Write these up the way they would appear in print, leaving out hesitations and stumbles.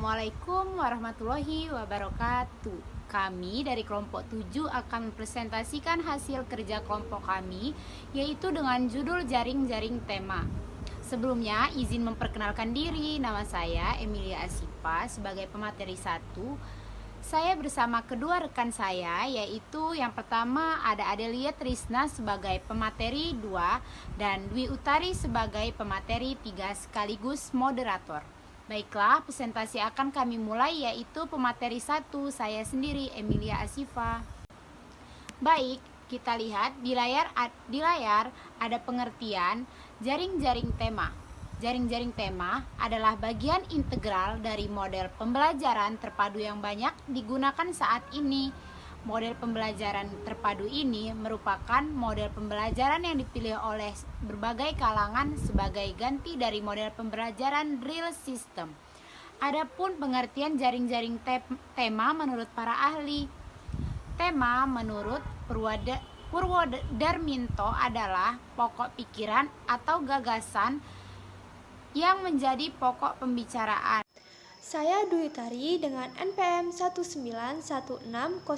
Assalamualaikum warahmatullahi wabarakatuh. Kami dari kelompok 7 akan mempresentasikan hasil kerja kelompok kami, yaitu dengan judul jaring-jaring tema. Sebelumnya, izin memperkenalkan diri. Nama saya Emilia Asifa sebagai pemateri 1. Saya bersama kedua rekan saya, yaitu yang pertama ada Adelia Trisna sebagai pemateri 2 dan Dwi Utari sebagai pemateri 3 sekaligus moderator. Baiklah, presentasi akan kami mulai, yaitu pemateri 1, saya sendiri Emilia Asifa. Baik, kita lihat di layar ada pengertian jaring-jaring tema. Jaring-jaring tema adalah bagian integral dari model pembelajaran terpadu yang banyak digunakan saat ini. Model pembelajaran terpadu ini merupakan model pembelajaran yang dipilih oleh berbagai kalangan sebagai ganti dari model pembelajaran real system. Adapun pengertian jaring-jaring tema menurut para ahli. Tema menurut Purwodarminto adalah pokok pikiran atau gagasan yang menjadi pokok pembicaraan. Saya Dwi Utari dengan NPM 191600032.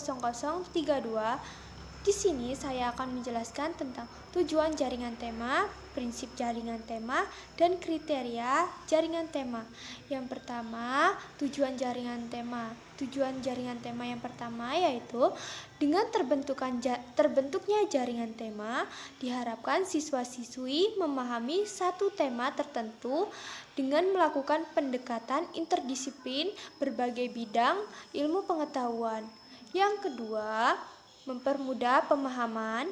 Di sini saya akan menjelaskan tentang tujuan jaringan tema, prinsip jaringan tema, dan kriteria jaringan tema. Yang pertama, tujuan jaringan tema. Tujuan jaringan tema yang pertama yaitu dengan terbentuknya jaringan tema, diharapkan siswa-siswi memahami satu tema tertentu dengan melakukan pendekatan interdisiplin berbagai bidang ilmu pengetahuan. Yang kedua, mempermudah pemahaman.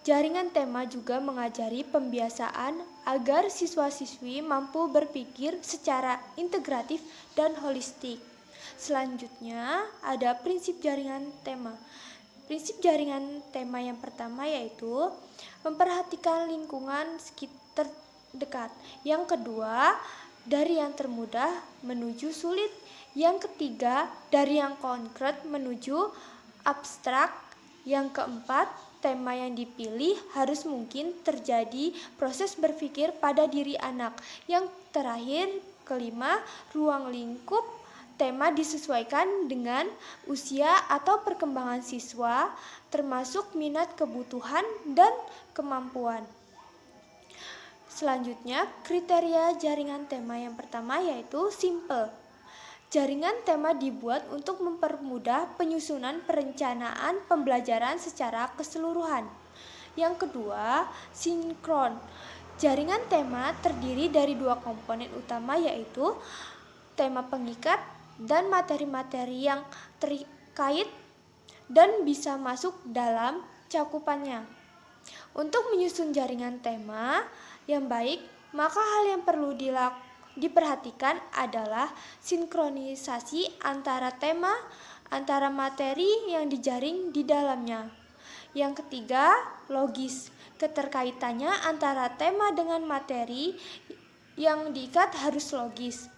Jaringan tema juga mengajari pembiasaan agar siswa-siswi mampu berpikir secara integratif dan holistik. Selanjutnya, ada prinsip jaringan tema. Prinsip jaringan tema yang pertama yaitu memperhatikan lingkungan sekitar dekat. Yang kedua, dari yang termudah menuju sulit. Yang ketiga, dari yang konkret menuju abstrak. Yang keempat, tema yang dipilih harus mungkin terjadi proses berpikir pada diri anak. Yang terakhir, kelima, ruang lingkup tema disesuaikan dengan usia atau perkembangan siswa, termasuk minat, kebutuhan, dan kemampuan. Selanjutnya, kriteria jaringan tema yang pertama yaitu simple. Jaringan tema dibuat untuk mempermudah penyusunan perencanaan pembelajaran secara keseluruhan. Yang kedua, sinkron. Jaringan tema terdiri dari dua komponen utama yaitu tema pengikat dan materi-materi yang terkait dan bisa masuk dalam cakupannya. Untuk menyusun jaringan tema yang baik, maka hal yang perlu diperhatikan adalah sinkronisasi antara tema, antara materi yang dijaring di dalamnya. Yang ketiga, logis. Keterkaitannya antara tema dengan materi yang diikat harus logis.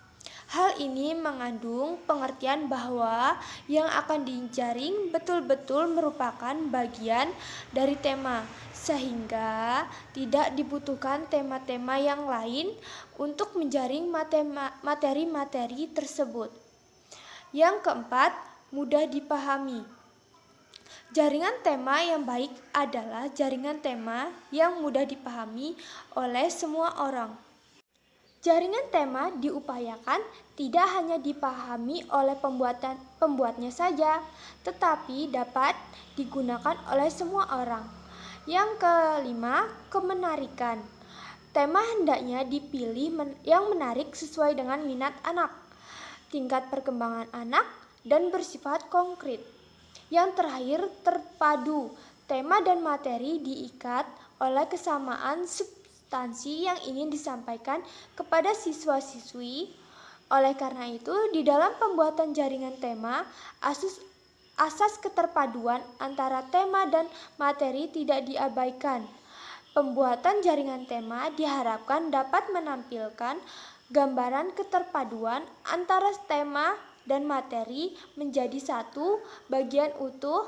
Hal ini mengandung pengertian bahwa yang akan dijaring betul-betul merupakan bagian dari tema, sehingga tidak dibutuhkan tema-tema yang lain untuk menjaring materi-materi tersebut. Yang keempat, mudah dipahami. Jaringan tema yang baik adalah jaringan tema yang mudah dipahami oleh semua orang. Jaringan tema diupayakan tidak hanya dipahami oleh pembuatnya saja, tetapi dapat digunakan oleh semua orang. Yang kelima, kemenarikan. Tema hendaknya dipilih yang menarik sesuai dengan minat anak, tingkat perkembangan anak, dan bersifat konkret. Yang terakhir, terpadu. Tema dan materi diikat oleh kesamaan substansi yang ingin disampaikan kepada siswa-siswi. Oleh karena itu, di dalam pembuatan jaringan tema, asas keterpaduan antara tema dan materi tidak diabaikan. Pembuatan jaringan tema diharapkan dapat menampilkan gambaran keterpaduan antara tema dan materi menjadi satu bagian utuh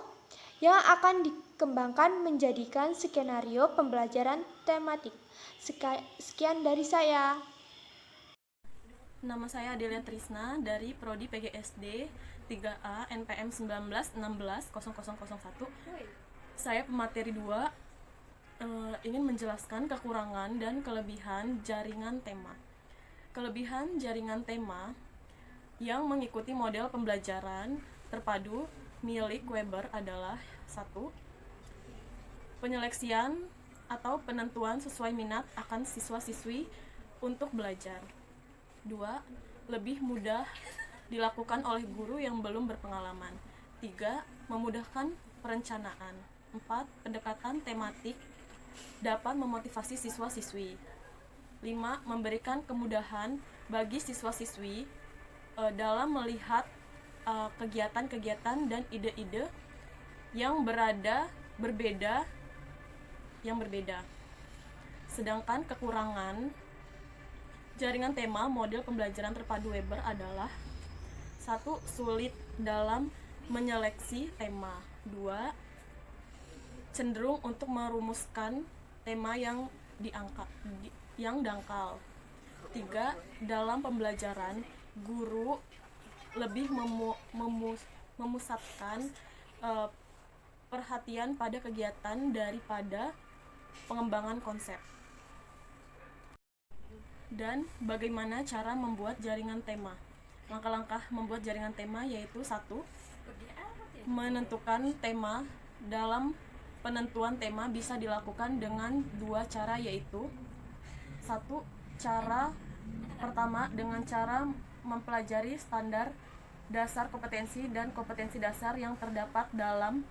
yang akan dikembangkan menjadikan skenario pembelajaran tematik. Sekian dari saya. Nama saya Adelia Trisna dari Prodi PGSD 3A NPM 1916-0001. Saya pemateri 2 ingin menjelaskan kekurangan dan kelebihan jaringan tema. Kelebihan jaringan tema yang mengikuti model pembelajaran terpadu milik Weber adalah: 1. Penyeleksian atau penentuan sesuai minat akan siswa-siswi untuk belajar. 2. Lebih mudah dilakukan oleh guru yang belum berpengalaman. 3. Memudahkan perencanaan. 4. Pendekatan tematik dapat memotivasi siswa-siswi. 5. Memberikan kemudahan bagi siswa-siswi dalam melihat kegiatan-kegiatan dan ide-ide yang berbeda. Sedangkan kekurangan jaringan tema model pembelajaran terpadu Weber adalah: 1. Sulit dalam menyeleksi tema. 2. Cenderung untuk merumuskan tema yang dangkal. 3. Dalam pembelajaran, guru lebih memusatkan perhatian pada kegiatan daripada pengembangan konsep. Dan bagaimana cara membuat jaringan tema? Langkah-langkah membuat jaringan tema yaitu: 1. Menentukan tema. Dalam penentuan tema bisa dilakukan dengan 2 cara, yaitu: 1. Cara pertama dengan cara mempelajari standar dasar kompetensi dan kompetensi dasar yang terdapat dalam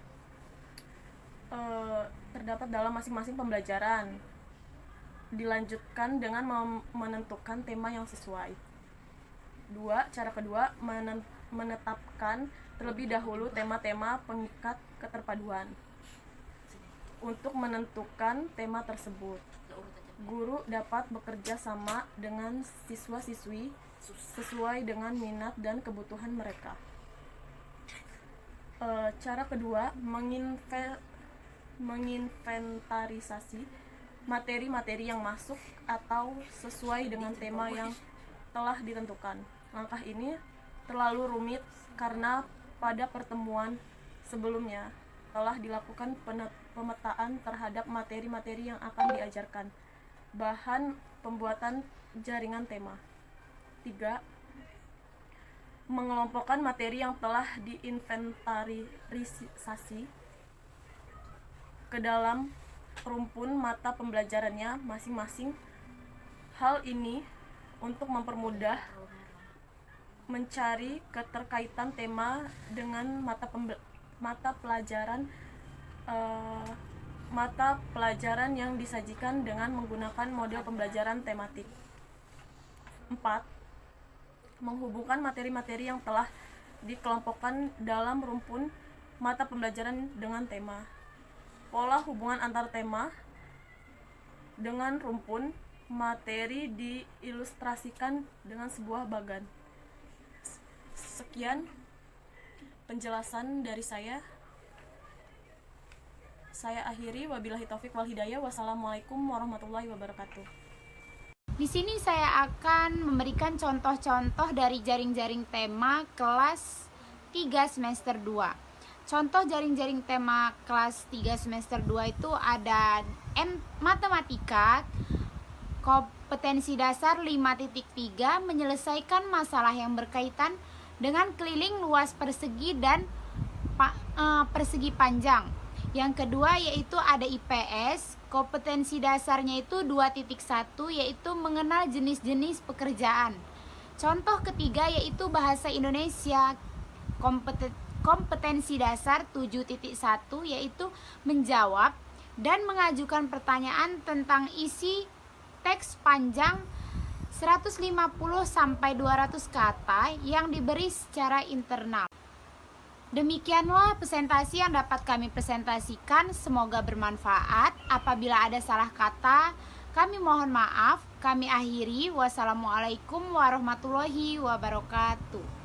masing-masing pembelajaran. Dilanjutkan dengan menentukan tema yang sesuai. 2. Cara kedua, menetapkan terlebih dahulu tema-tema pengikat keterpaduan. Untuk menentukan tema tersebut, guru dapat bekerja sama dengan siswa-siswi sesuai dengan minat dan kebutuhan mereka. Cara kedua, menginventarisasi materi-materi yang masuk atau sesuai dengan tema yang telah ditentukan. Langkah ini terlalu rumit karena pada pertemuan sebelumnya telah dilakukan pemetaan terhadap materi-materi yang akan diajarkan. Bahan pembuatan jaringan tema. 3. Mengelompokkan materi yang telah diinventarisasi ke dalam rumpun mata pembelajarannya masing-masing. Hal ini untuk mempermudah mencari keterkaitan tema dengan mata pelajaran yang disajikan dengan menggunakan model pembelajaran tematik. 4. Menghubungkan materi-materi yang telah dikelompokkan dalam rumpun mata pembelajaran dengan tema. Pola hubungan antar tema dengan rumpun materi diilustrasikan dengan sebuah bagan. Sekian penjelasan dari saya. Saya akhiri, wabillahi taufik wal hidayah. Wassalamualaikum warahmatullahi wabarakatuh. Di sini saya akan memberikan contoh-contoh dari jaring-jaring tema kelas 3 semester 2. Contoh jaring-jaring tema kelas 3 semester 2 itu ada matematika, kompetensi dasar 5.3, menyelesaikan masalah yang berkaitan dengan keliling luas persegi dan persegi panjang. Yang kedua yaitu ada IPS, kompetensi dasarnya itu 2.1, yaitu mengenal jenis-jenis pekerjaan. Contoh ketiga yaitu bahasa Indonesia, kompetensi dasar 7.1, yaitu menjawab dan mengajukan pertanyaan tentang isi teks panjang 150-200 kata yang diberi secara internal. Demikianlah presentasi yang dapat kami presentasikan. Semoga bermanfaat. Apabila ada salah kata, kami mohon maaf. Kami akhiri. Wassalamualaikum warahmatullahi wabarakatuh.